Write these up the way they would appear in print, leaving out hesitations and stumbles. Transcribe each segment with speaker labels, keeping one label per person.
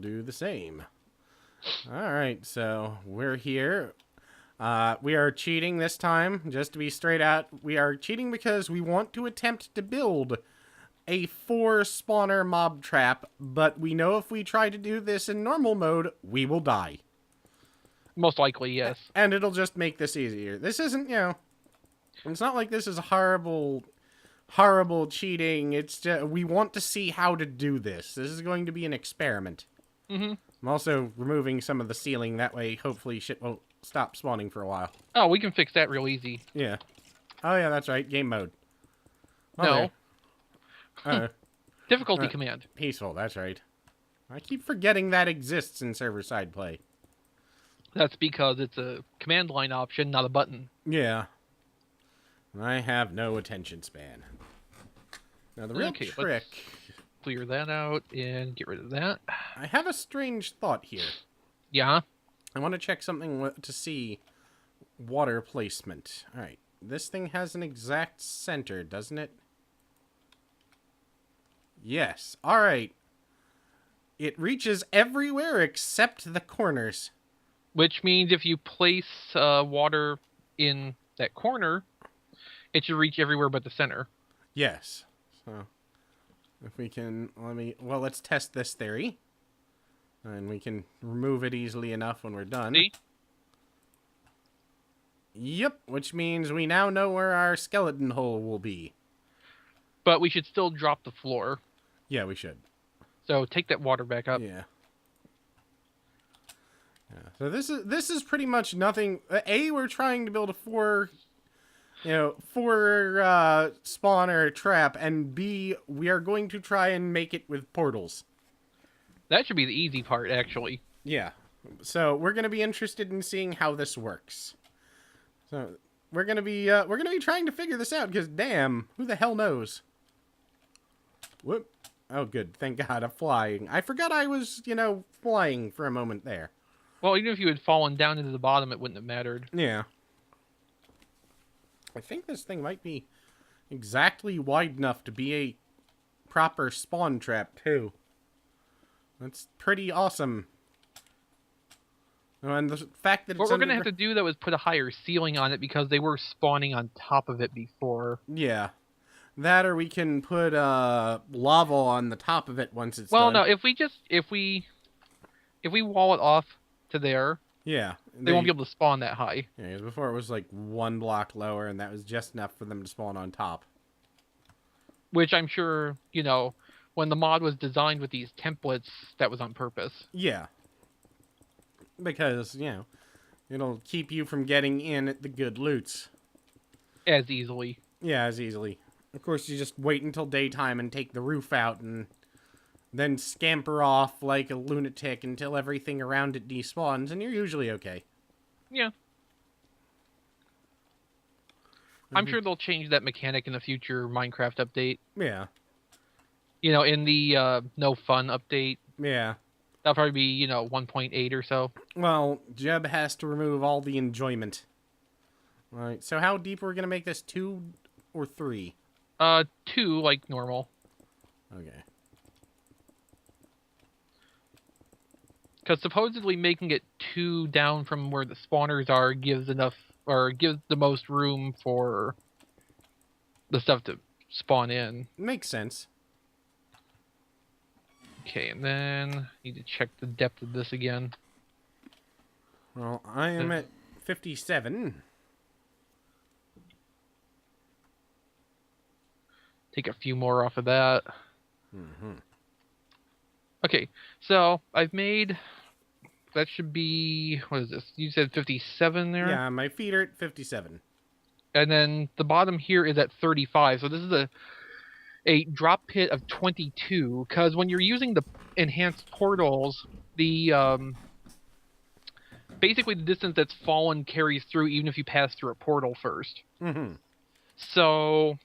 Speaker 1: do the same. All right, so we're here. We are cheating this time, just to be straight out. We are cheating because we want to attempt to build a 4-spawner mob trap, but we know if we try to do this in normal mode, we will die.
Speaker 2: Most likely, yes.
Speaker 1: And it'll just make this easier. This isn't, it's not like this is horrible cheating. It's just, we want to see how to do this. This is going to be an experiment.
Speaker 2: Mm-hmm.
Speaker 1: I'm also removing some of the ceiling. That way, hopefully, shit won't stop spawning for a while.
Speaker 2: Oh, we can fix that real easy.
Speaker 1: Yeah. Oh, yeah, that's right. Game mode.
Speaker 2: No.
Speaker 1: Okay.
Speaker 2: Difficulty command.
Speaker 1: Peaceful, that's right. I keep forgetting that exists in server-side play.
Speaker 2: That's because it's a command line option, not a button.
Speaker 1: Yeah. I have no attention span. Now, the real trick...
Speaker 2: Let's clear that out and get rid of that.
Speaker 1: I have a strange thought here.
Speaker 2: Yeah?
Speaker 1: I want to check something to see water placement. All right. This thing has an exact center, doesn't it? Yes. All right. It reaches everywhere except the corners.
Speaker 2: Which means if you place water in that corner, it should reach everywhere but the center.
Speaker 1: Yes. So, if we can, let's test this theory. And we can remove it easily enough when we're done.
Speaker 2: See?
Speaker 1: Yep, which means we now know where our skeleton hole will be.
Speaker 2: But we should still drop the floor.
Speaker 1: Yeah, we should.
Speaker 2: So take that water back up.
Speaker 1: Yeah. So this is pretty much nothing. We're trying to build a 4 spawner trap, and B, we are going to try and make it with portals.
Speaker 2: That should be the easy part, actually.
Speaker 1: Yeah. So we're gonna be interested in seeing how this works. So we're gonna be trying to figure this out because damn, who the hell knows? Whoop. Oh, good. Thank God, I'm flying. I forgot I was, flying for a moment there.
Speaker 2: Well, even if you had fallen down into the bottom, it wouldn't have mattered.
Speaker 1: Yeah. I think this thing might be exactly wide enough to be a proper spawn trap, too. That's pretty awesome. And the fact that
Speaker 2: what we're going to have to do, though, is put a higher ceiling on it because they were spawning on top of it before.
Speaker 1: Yeah. That, or we can put lava on the top of it once it's done.
Speaker 2: Well, no, if we wall it off to there,
Speaker 1: yeah,
Speaker 2: they won't be able to spawn that high.
Speaker 1: Yeah, because before it was like 1 block lower, and that was just enough for them to spawn on top.
Speaker 2: Which I'm sure, when the mod was designed with these templates, that was on purpose.
Speaker 1: Yeah. Because, it'll keep you from getting in at the good loots.
Speaker 2: As easily.
Speaker 1: Yeah, as easily. Of course, you just wait until daytime and take the roof out and then scamper off like a lunatic until everything around it despawns, and you're usually okay.
Speaker 2: Yeah. I'm sure they'll change that mechanic in the future Minecraft update.
Speaker 1: Yeah.
Speaker 2: In the no fun update.
Speaker 1: Yeah.
Speaker 2: That'll probably be, 1.8 or so.
Speaker 1: Well, Jeb has to remove all the enjoyment. Alright, so how deep are we going to make this? 2 or 3?
Speaker 2: 2, like normal.
Speaker 1: Okay.
Speaker 2: Because supposedly making it 2 down from where the spawners are gives the most room for the stuff to spawn in.
Speaker 1: Makes sense.
Speaker 2: Okay, and then need to check the depth of this again.
Speaker 1: Well, I am at 57.
Speaker 2: Take a few more off of that.
Speaker 1: Mm-hmm.
Speaker 2: Okay, so I've made... That should be... What is this? You said 57 there?
Speaker 1: Yeah, my feet are at 57.
Speaker 2: And then the bottom here is at 35. So this is a drop pit of 22. Because when you're using the enhanced portals, the... basically the distance that's fallen carries through even if you pass through a portal first.
Speaker 1: Mm-hmm.
Speaker 2: So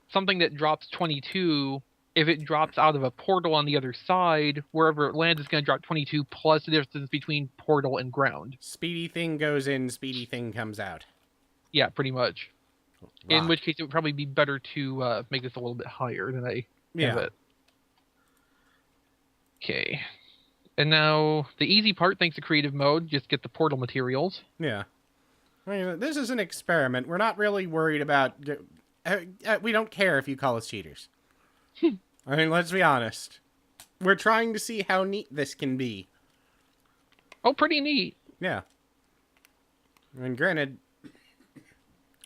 Speaker 2: something that drops 22, if it drops out of a portal on the other side, wherever it lands is going to drop 22 plus the distance between portal and ground.
Speaker 1: Speedy thing goes in, speedy thing comes out.
Speaker 2: Yeah, pretty much.
Speaker 1: Rock.
Speaker 2: In which case it would probably be better to make this a little bit higher than I have it. Okay. And now the easy part, thanks to creative mode, just get the portal materials.
Speaker 1: Yeah. I mean, this is an experiment. We're not really worried about. We don't care if you call us cheaters. I mean, let's be honest. We're trying to see how neat this can be.
Speaker 2: Oh, pretty neat.
Speaker 1: Yeah. I mean, granted,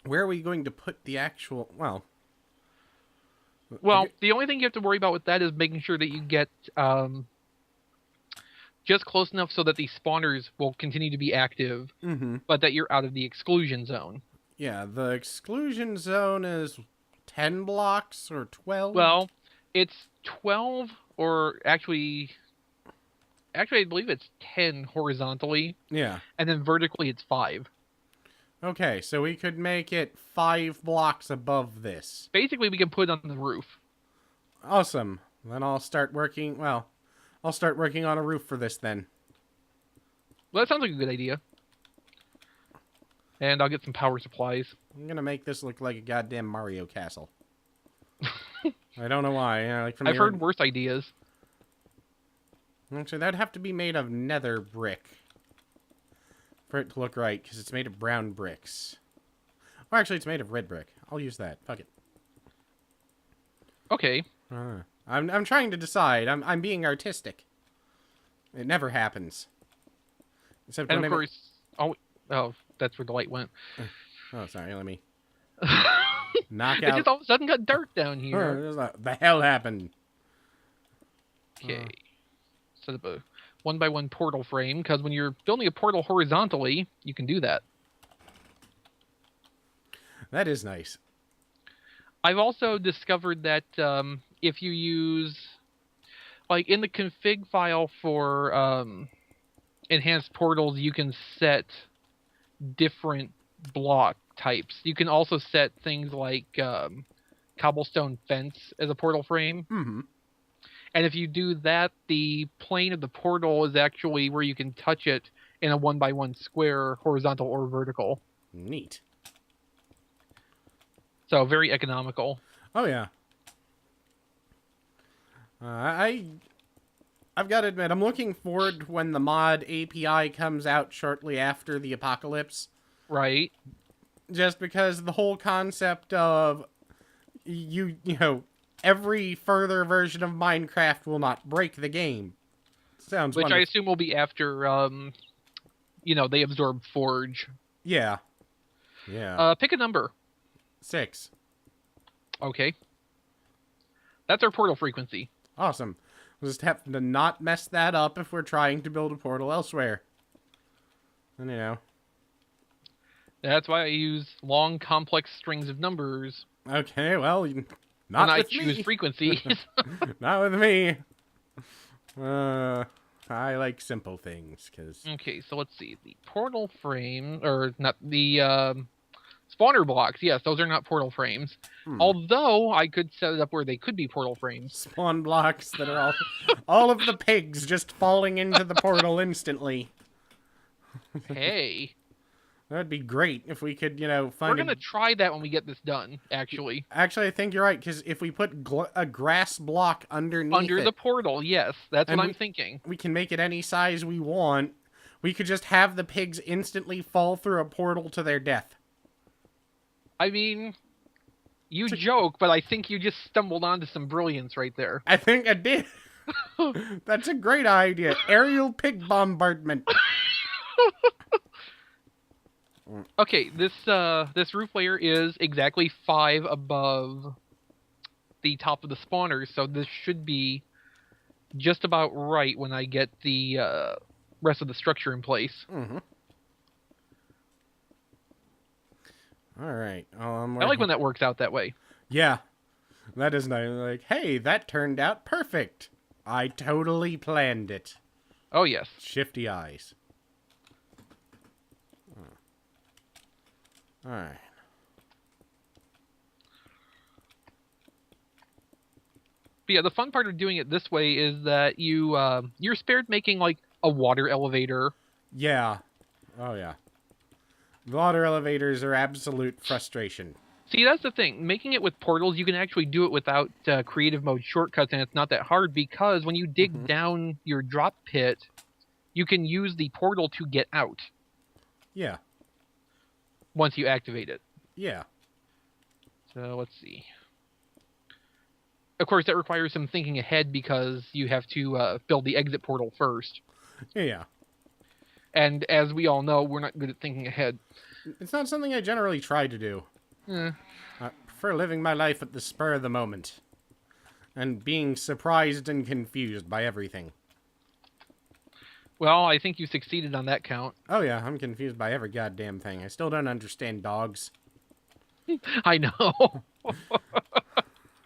Speaker 1: where are we going to put the actual...
Speaker 2: Well, the only thing you have to worry about with that is making sure that you get just close enough so that the spawners will continue to be active, but that you're out of the exclusion zone.
Speaker 1: Yeah, the exclusion zone is 10 blocks or 12?
Speaker 2: Well, it's 12, or actually, I believe it's 10 horizontally.
Speaker 1: Yeah.
Speaker 2: And then vertically, it's 5.
Speaker 1: Okay, so we could make it 5 blocks above this.
Speaker 2: Basically, we can put it on the roof.
Speaker 1: Awesome. Then I'll start working... I'll start working on a roof for this then.
Speaker 2: Well, that sounds like a good idea. And I'll get some power supplies.
Speaker 1: I'm gonna make this look like a goddamn Mario castle. I don't know why.
Speaker 2: I've heard worse ideas.
Speaker 1: Actually, that'd have to be made of nether brick for it to look right, because it's made of brown bricks. Or actually, it's made of red brick. I'll use that. Fuck it.
Speaker 2: Okay.
Speaker 1: I'm trying to decide. I'm being artistic. It never happens. Except
Speaker 2: and of course... Oh, that's where the light went.
Speaker 1: Oh, sorry. Let me knock
Speaker 2: It
Speaker 1: out.
Speaker 2: just all of a sudden got dark down here.
Speaker 1: The hell happened?
Speaker 2: Okay. Set up a 1x1 portal frame, because when you're building a portal horizontally, you can do that.
Speaker 1: That is nice.
Speaker 2: I've also discovered that if you use, like in the config file for enhanced portals, you can set different block types. You can also set things like cobblestone fence as a portal frame.
Speaker 1: Mm-hmm.
Speaker 2: And if you do that, the plane of the portal is actually where you can touch it in a 1x1 square, horizontal or vertical.
Speaker 1: Neat.
Speaker 2: So very economical.
Speaker 1: Oh yeah. I've got to admit, I'm looking forward to when the mod API comes out shortly after the apocalypse.
Speaker 2: Right.
Speaker 1: Just because the whole concept of you know, every further version of Minecraft will not break the game. Sounds
Speaker 2: Which
Speaker 1: wonderful.
Speaker 2: I assume will be after, they absorb Forge.
Speaker 1: Yeah. Yeah.
Speaker 2: Pick a number.
Speaker 1: 6.
Speaker 2: Okay. That's our portal frequency.
Speaker 1: Awesome. We'll just have to not mess that up if we're trying to build a portal elsewhere. And,
Speaker 2: That's why I use long, complex strings of numbers.
Speaker 1: Okay, well, not
Speaker 2: when
Speaker 1: with
Speaker 2: I choose
Speaker 1: me.
Speaker 2: frequencies.
Speaker 1: Not with me. I like simple things, because...
Speaker 2: Okay, so let's see. The portal frame, or not the spawner blocks. Yes, those are not portal frames. Although I could set it up where they could be portal frames.
Speaker 1: Spawn blocks that are all of the pigs just falling into the portal instantly.
Speaker 2: Hey.
Speaker 1: That'd be great if we could,
Speaker 2: We're
Speaker 1: find
Speaker 2: going to try that when we get this done, actually.
Speaker 1: Actually, I think you're right, because if we put a grass block underneath
Speaker 2: Under the portal, yes. That's what I'm thinking.
Speaker 1: We can make it any size we want. We could just have the pigs instantly fall through a portal to their death.
Speaker 2: I mean, you joke, but I think you just stumbled onto some brilliance right there.
Speaker 1: I think I did. That's a great idea. Aerial pig bombardment.
Speaker 2: Okay, this roof layer is exactly 5 above the top of the spawners, so this should be just about right when I get the rest of the structure in place.
Speaker 1: Mm-hmm. All right.
Speaker 2: I like when that works out that way.
Speaker 1: Yeah. That is nice. Like, hey, that turned out perfect. I totally planned it.
Speaker 2: Oh, yes.
Speaker 1: Shifty eyes. All right.
Speaker 2: But yeah, the fun part of doing it this way is that you're spared making like a water elevator.
Speaker 1: Yeah. Oh yeah. Water elevators are absolute frustration.
Speaker 2: See, that's the thing. Making it with portals, you can actually do it without creative mode shortcuts, and it's not that hard because when you dig down your drop pit, you can use the portal to get out
Speaker 1: Yeah.
Speaker 2: once you activate it.
Speaker 1: Yeah.
Speaker 2: So let's see. Of course, that requires some thinking ahead because you have to build the exit portal first.
Speaker 1: Yeah.
Speaker 2: And as we all know, we're not good at thinking ahead.
Speaker 1: It's not something I generally try to do.
Speaker 2: Eh.
Speaker 1: I prefer living my life at the spur of the moment. And being surprised and confused by everything.
Speaker 2: Well, I think you succeeded on that count.
Speaker 1: Oh yeah, I'm confused by every goddamn thing. I still don't understand dogs.
Speaker 2: I know.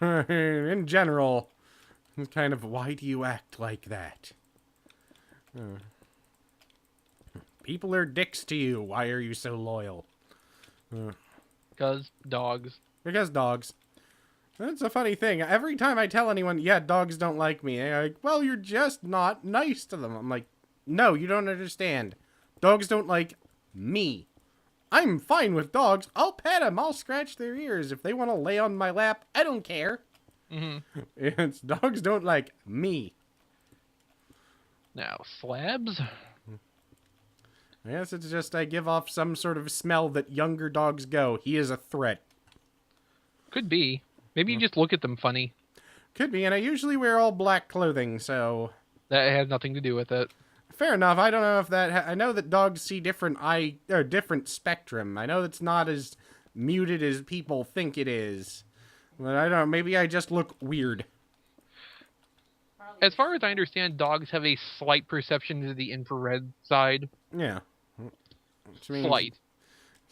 Speaker 1: In general, it's kind of, why do you act like that? People are dicks to you. Why are you so loyal?
Speaker 2: Because dogs.
Speaker 1: Because dogs. That's a funny thing. Every time I tell anyone, yeah, dogs don't like me, they're like, well, you're just not nice to them. I'm like, no, you don't understand. Dogs don't like me. I'm fine with dogs. I'll pet them. I'll scratch their ears. If they want to lay on my lap, I don't care. It's dogs don't like me.
Speaker 2: Now, slabs?
Speaker 1: I guess it's just I give off some sort of smell that younger dogs go. He is a threat.
Speaker 2: Could be. Maybe you just look at them funny.
Speaker 1: Could be, and I usually wear all black clothing, so...
Speaker 2: That has nothing to do with it.
Speaker 1: Fair enough. I don't know if that... I know that dogs see different different spectrum. I know it's not as muted as people think it is. But I don't know. Maybe I just look weird.
Speaker 2: As far as I understand, dogs have a slight perception to the infrared side.
Speaker 1: Yeah. Which means...
Speaker 2: Slight.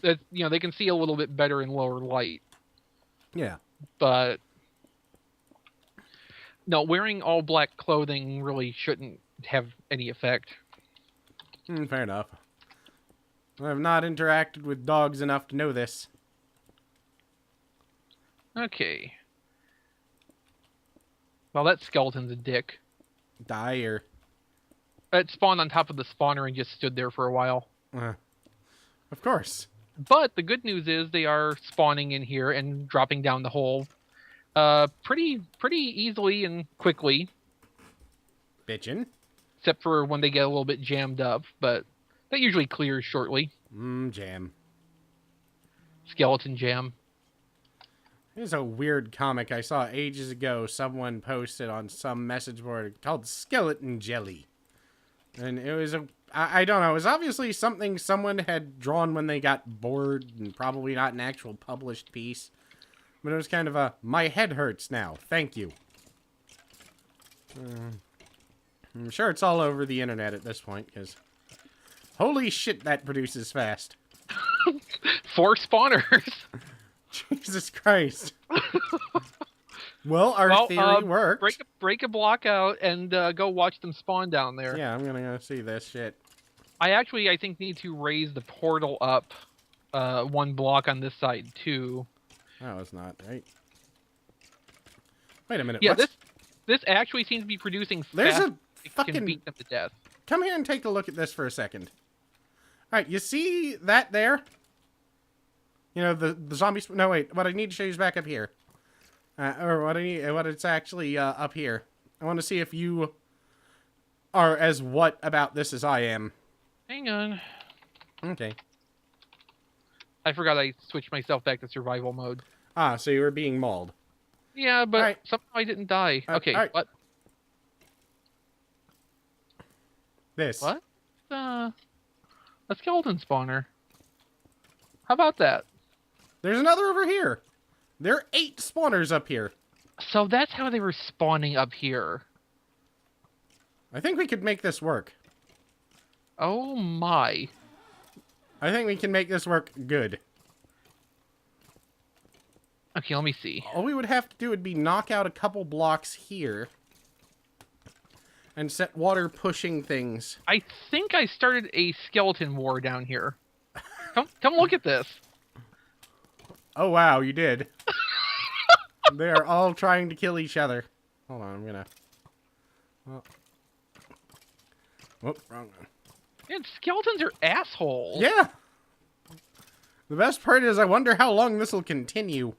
Speaker 2: That, you know, they can see a little bit better in lower light.
Speaker 1: Yeah.
Speaker 2: But no, wearing all black clothing really shouldn't have any effect.
Speaker 1: Fair enough. I have not interacted with dogs enough to know this.
Speaker 2: Okay. Well, that skeleton's a dick.
Speaker 1: Dire.
Speaker 2: It spawned on top of the spawner and just stood there for a while.
Speaker 1: Of course.
Speaker 2: But the good news is they are spawning in here and dropping down the hole pretty easily and quickly.
Speaker 1: Bitchin'.
Speaker 2: Except for when they get a little bit jammed up, but that usually clears shortly.
Speaker 1: Jam.
Speaker 2: Skeleton jam.
Speaker 1: There's a weird comic I saw ages ago. Someone posted on some message board called Skeleton Jelly. And it was I don't know, it was obviously something someone had drawn when they got bored and probably not an actual published piece. But it was kind of a, my head hurts now, thank you. I'm sure it's all over the internet at this point, because holy shit, that produces fast.
Speaker 2: 4 spawners!
Speaker 1: Jesus Christ. Well, our theory worked.
Speaker 2: Break a block out and go watch them spawn down there.
Speaker 1: Yeah, I'm gonna go see this shit.
Speaker 2: I think need to raise the portal up 1 block on this side too.
Speaker 1: No, it's not, right? Wait a minute.
Speaker 2: Yeah,
Speaker 1: what's...
Speaker 2: this actually seems to be producing
Speaker 1: There's
Speaker 2: fast.
Speaker 1: a
Speaker 2: It
Speaker 1: fucking...
Speaker 2: can beat them to death.
Speaker 1: Come here and take a look at this for a second. Alright, you see that there? You know, the zombie... No, wait. What I need to show you is back up here. What it's actually up here. I want to see if you are as what about this as I am.
Speaker 2: Hang on.
Speaker 1: Okay.
Speaker 2: I forgot I switched myself back to survival mode.
Speaker 1: Ah, so you were being mauled.
Speaker 2: Yeah, but
Speaker 1: right.
Speaker 2: somehow I didn't die. Okay,
Speaker 1: right.
Speaker 2: what?
Speaker 1: This.
Speaker 2: What? A skeleton spawner. How about that?
Speaker 1: There's another over here. There are 8 spawners up here.
Speaker 2: So that's how they were spawning up here.
Speaker 1: I think we could make this work.
Speaker 2: Oh my.
Speaker 1: I think we can make this work good.
Speaker 2: Okay, let me see.
Speaker 1: All we would have to do would be knock out a couple blocks here. And set water pushing things.
Speaker 2: I think I started a skeleton war down here. Come look at this.
Speaker 1: Oh wow, you did. They are all trying to kill each other. Hold on, I'm gonna... Oh, wrong one.
Speaker 2: Man, skeletons are assholes.
Speaker 1: Yeah! The best part is I wonder how long this will continue.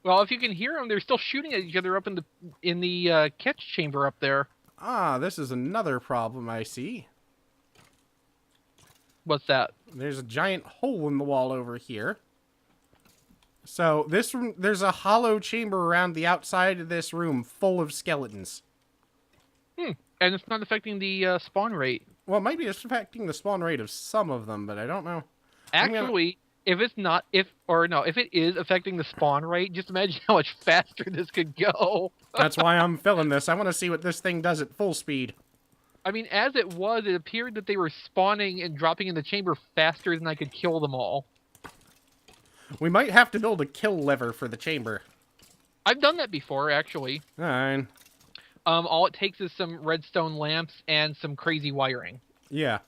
Speaker 2: Well, if you can hear them, they're still shooting at each other up in the catch chamber up there.
Speaker 1: Ah, this is another problem I see.
Speaker 2: What's that?
Speaker 1: There's a giant hole in the wall over here. So this room, there's a hollow chamber around the outside of this room full of skeletons.
Speaker 2: And it's not affecting the spawn rate.
Speaker 1: Well, it might be affecting the spawn rate of some of them, but I don't know.
Speaker 2: Actually, if it is affecting the spawn rate, just imagine how much faster this could go.
Speaker 1: That's why I'm filling this. I want to see what this thing does at full speed.
Speaker 2: I mean, as it was, it appeared that they were spawning and dropping in the chamber faster than I could kill them all.
Speaker 1: We might have to build a kill lever for the chamber.
Speaker 2: I've done that before, actually.
Speaker 1: Alright.
Speaker 2: All it takes is some redstone lamps and some crazy wiring.
Speaker 1: Yeah.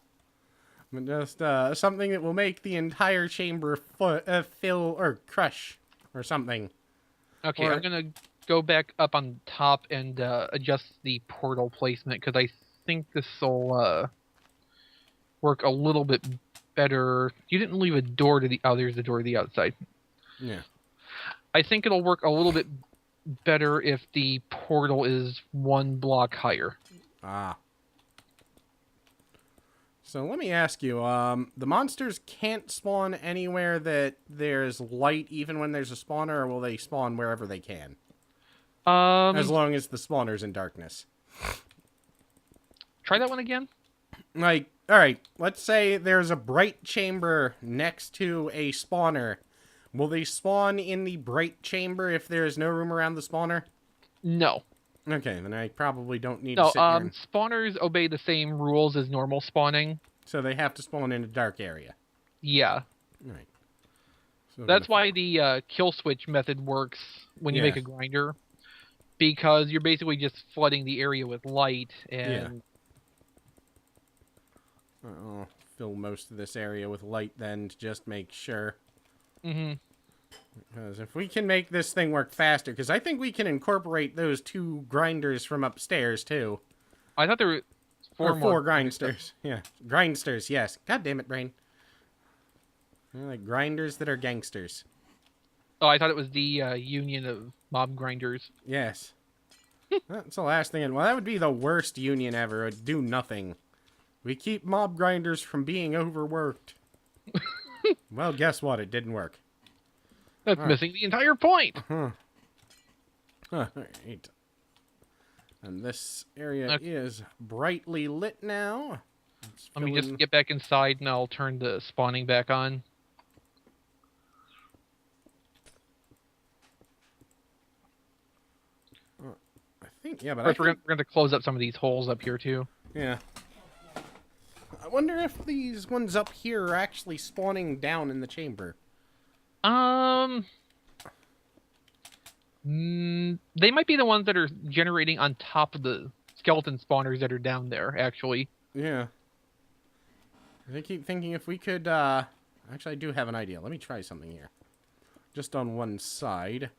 Speaker 1: But just something that will make the entire chamber fill or crush or something.
Speaker 2: Okay, I'm gonna go back up on top and adjust the portal placement because I think this will work a little bit better. You didn't leave a door to the... Oh, there's the door to the outside.
Speaker 1: Yeah.
Speaker 2: I think it'll work a little bit better if the portal is one block higher.
Speaker 1: Ah. So let me ask you, the monsters can't spawn anywhere that there's light even when there's a spawner, or will they spawn wherever they can? As long as the spawner's in darkness.
Speaker 2: Try that one again?
Speaker 1: Like, alright, let's say there's a bright chamber next to a spawner. Will they spawn in the bright chamber if there is no room around the spawner?
Speaker 2: No.
Speaker 1: Okay, then I probably don't need to sit here.
Speaker 2: Spawners obey the same rules as normal spawning.
Speaker 1: So they have to spawn in a dark area.
Speaker 2: Yeah.
Speaker 1: Right. So
Speaker 2: that's why the kill switch method works when you make a grinder. Because you're basically just flooding the area with light and...
Speaker 1: Yeah. I'll fill most of this area with light then to just make sure.
Speaker 2: Mm-hmm.
Speaker 1: Because if we can make this thing work faster, because I think we can incorporate those 2 grinders from upstairs, too.
Speaker 2: I thought there were
Speaker 1: 4 grindsters. Yeah, grindsters, yes. God damn it, brain. They're like grinders that are gangsters.
Speaker 2: Oh, I thought it was the union of mob grinders.
Speaker 1: Yes. That's the last thing. Well, that would be the worst union ever. It would do nothing. We keep mob grinders from being overworked. Well, guess what? It didn't work.
Speaker 2: That's missing the entire point.
Speaker 1: Huh. Alright. And this area is brightly lit now.
Speaker 2: Let me just get back inside and I'll turn the spawning back on.
Speaker 1: I think, yeah, but
Speaker 2: we're going to close up some of these holes up here, too.
Speaker 1: Yeah. I wonder if these ones up here are actually spawning down in the chamber.
Speaker 2: They might be the ones that are generating on top of the skeleton spawners that are down there, actually.
Speaker 1: Yeah. I keep thinking if we could, actually, I do have an idea. Let me try something here. Just on one
Speaker 2: side.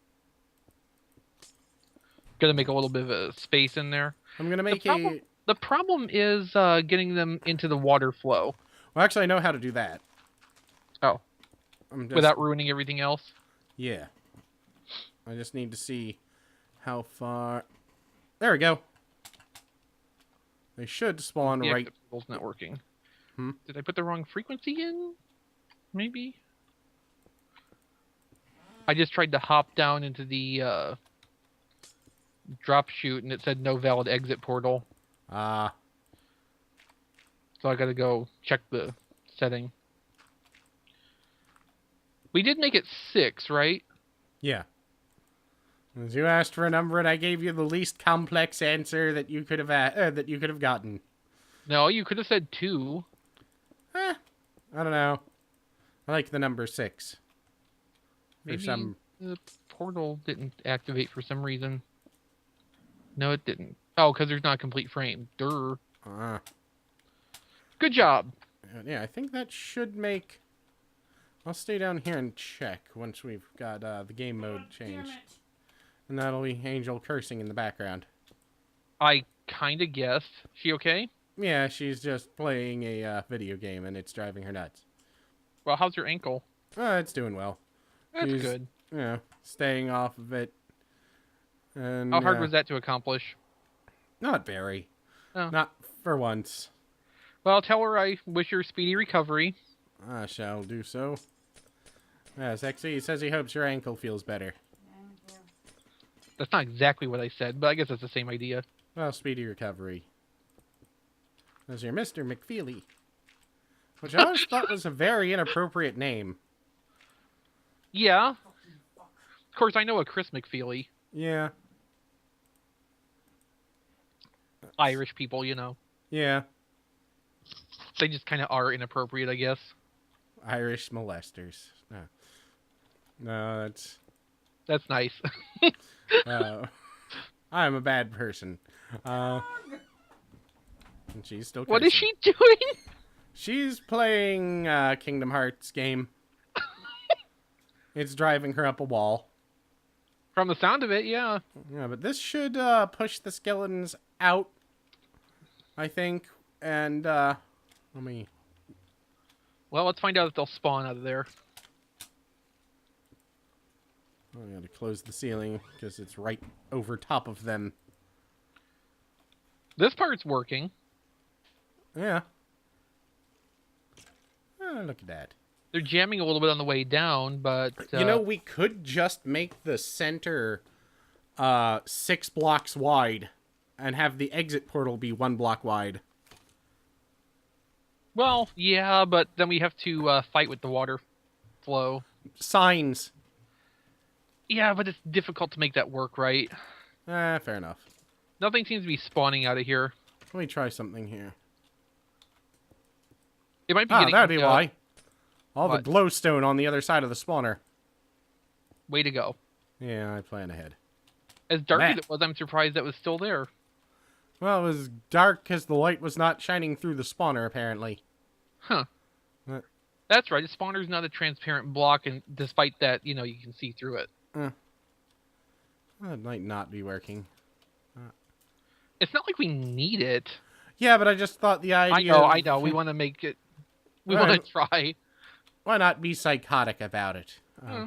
Speaker 2: Gotta make a little bit of a space in there.
Speaker 1: I'm gonna make
Speaker 2: The problem is getting them into the water flow.
Speaker 1: Well, actually, I know how to do that.
Speaker 2: Oh. Without ruining everything else?
Speaker 1: Yeah. I just need to see how far... There we go. They should spawn right...
Speaker 2: The portal's not working. Did I put the wrong frequency in? Maybe? I just tried to hop down into the drop chute and it said no valid exit portal.
Speaker 1: So
Speaker 2: I gotta go check the setting. We did make it 6, right?
Speaker 1: Yeah. As you asked for a number, and I gave you the least complex answer that you could have gotten.
Speaker 2: No, you could have said 2.
Speaker 1: I don't know. I like the number 6.
Speaker 2: Maybe the portal didn't activate for some reason. No, it didn't. Oh, because there's not a complete frame. Durr. Good job.
Speaker 1: Yeah, I think that should make... I'll stay down here and check once we've got the game mode changed. And that'll be Angel cursing in the background.
Speaker 2: I kind of guessed. She okay?
Speaker 1: Yeah, she's just playing a video game and it's driving her nuts.
Speaker 2: Well, how's your ankle?
Speaker 1: It's doing well.
Speaker 2: That's
Speaker 1: She's,
Speaker 2: good.
Speaker 1: staying off of it. And
Speaker 2: How hard was that to accomplish?
Speaker 1: not very.
Speaker 2: Oh.
Speaker 1: Not for once.
Speaker 2: Well, tell her I wish her speedy recovery.
Speaker 1: I shall do so. Yes, actually, he says he hopes your ankle feels better.
Speaker 2: That's not exactly what I said, but I guess that's the same idea.
Speaker 1: Well, speedy recovery. There's your Mr. McFeely. Which I always thought was a very inappropriate name.
Speaker 2: Yeah. Of course, I know a Chris McFeely.
Speaker 1: Yeah.
Speaker 2: Irish people, you know.
Speaker 1: Yeah.
Speaker 2: They just kind of are inappropriate, I guess.
Speaker 1: Irish molesters. No. No, that's...
Speaker 2: That's nice.
Speaker 1: I'm a bad person. And she's still cursing.
Speaker 2: What is she doing?
Speaker 1: She's playing Kingdom Hearts game. It's driving her up a wall.
Speaker 2: From the sound of it, yeah.
Speaker 1: Yeah, but this should push the skeletons out, I think. And let me...
Speaker 2: Well, let's find out if they'll spawn out of there.
Speaker 1: I gotta close the ceiling because it's right over top of them.
Speaker 2: This part's working.
Speaker 1: Yeah. Oh, look at that.
Speaker 2: They're jamming a little bit on the way down, but...
Speaker 1: You know, we could just make the center 6 blocks wide and have the exit portal be 1 block wide.
Speaker 2: Well, yeah, but then we have to fight with the water flow.
Speaker 1: Signs.
Speaker 2: Yeah, but it's difficult to make that work, right?
Speaker 1: Fair enough.
Speaker 2: Nothing seems to be spawning out of here.
Speaker 1: Let me try something here.
Speaker 2: It might be
Speaker 1: Ah,
Speaker 2: getting...
Speaker 1: that'd be why. All
Speaker 2: What?
Speaker 1: the glowstone on the other side of the spawner.
Speaker 2: Way to go.
Speaker 1: Yeah, I plan ahead.
Speaker 2: As dark as
Speaker 1: That.
Speaker 2: it was, I'm surprised that was still there.
Speaker 1: Well, it was dark because the light was not shining through the spawner, apparently.
Speaker 2: Huh.
Speaker 1: What?
Speaker 2: That's right. The spawner's not a transparent block, and despite that, you know, you can see through it.
Speaker 1: That might not be working.
Speaker 2: It's not like we need it.
Speaker 1: Yeah, but I just thought the idea...
Speaker 2: I know. We want to make it... We want
Speaker 1: Alright.
Speaker 2: to try.
Speaker 1: Why not be psychotic about it?
Speaker 2: Hmm.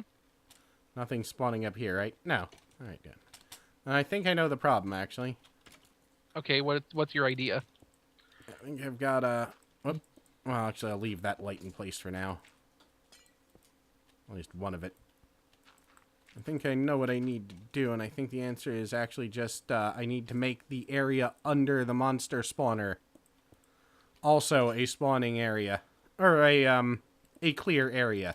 Speaker 1: Nothing spawning up here, right? No. Alright, good. I think I know the problem, actually.
Speaker 2: Okay, what's your idea?
Speaker 1: I think I've got a... Whoop. Well, actually, I'll leave that light in place for now. At least one of it. I think I know what I need to do, and I think the answer is actually just, I need to make the area under the monster spawner also a spawning area. Or a clear area.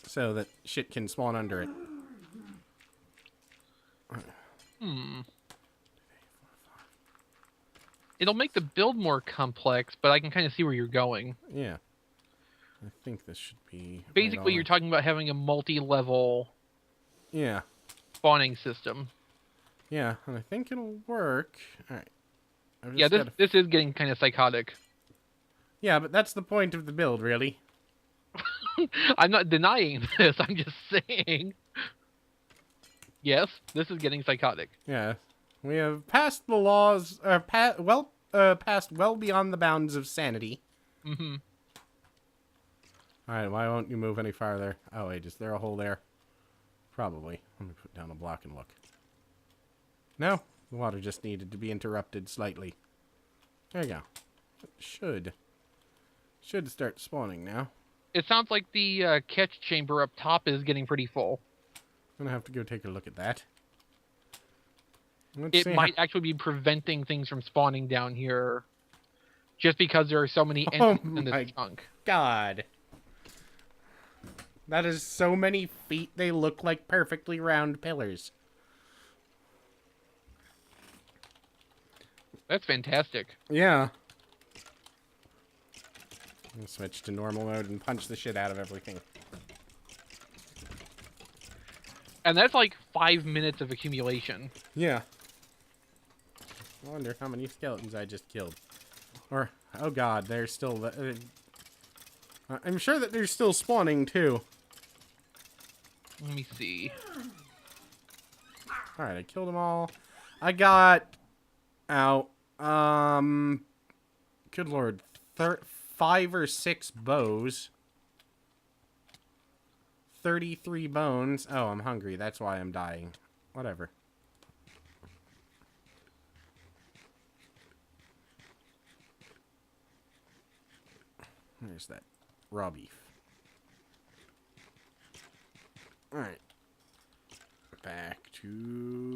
Speaker 1: So that shit can spawn under it.
Speaker 2: It'll make the build more complex, but I can kind of see where you're going.
Speaker 1: Yeah. I think this should be...
Speaker 2: Basically, you're talking about having a multi-level
Speaker 1: Yeah.
Speaker 2: spawning system.
Speaker 1: Yeah, and I think it'll work. Alright.
Speaker 2: Yeah, this is getting kind of psychotic.
Speaker 1: Yeah, but that's the point of the build, really.
Speaker 2: I'm not denying this, I'm just saying. Yes, this is getting psychotic.
Speaker 1: Yeah. We have passed the laws... passed well beyond the bounds of sanity.
Speaker 2: Mm-hmm.
Speaker 1: Alright, why won't you move any farther? Oh, wait, is there a hole there? Probably. Let me put down a block and look. No, the water just needed to be interrupted slightly. There you go. Should start spawning now.
Speaker 2: It sounds like the catch chamber up top is getting pretty full.
Speaker 1: I'm gonna have to go take a look at that. Let's
Speaker 2: It
Speaker 1: see
Speaker 2: might actually be preventing things from spawning down here, just because there are so many
Speaker 1: Oh
Speaker 2: entrances in
Speaker 1: my
Speaker 2: this chunk.
Speaker 1: God. That is so many feet, they look like perfectly round pillars.
Speaker 2: That's fantastic.
Speaker 1: Yeah. I'll switch to normal mode and punch the shit out of everything.
Speaker 2: And that's like 5 minutes of accumulation.
Speaker 1: Yeah. I wonder how many skeletons I just killed. Or, oh god, they're still... I'm sure that they're still spawning, too.
Speaker 2: Let me see.
Speaker 1: Alright, I killed them all. I got... Out. Good lord. 5 or 6 bows. 33 bones. Oh, I'm hungry. That's why I'm dying. Whatever. There's that raw beef. Alright. Back to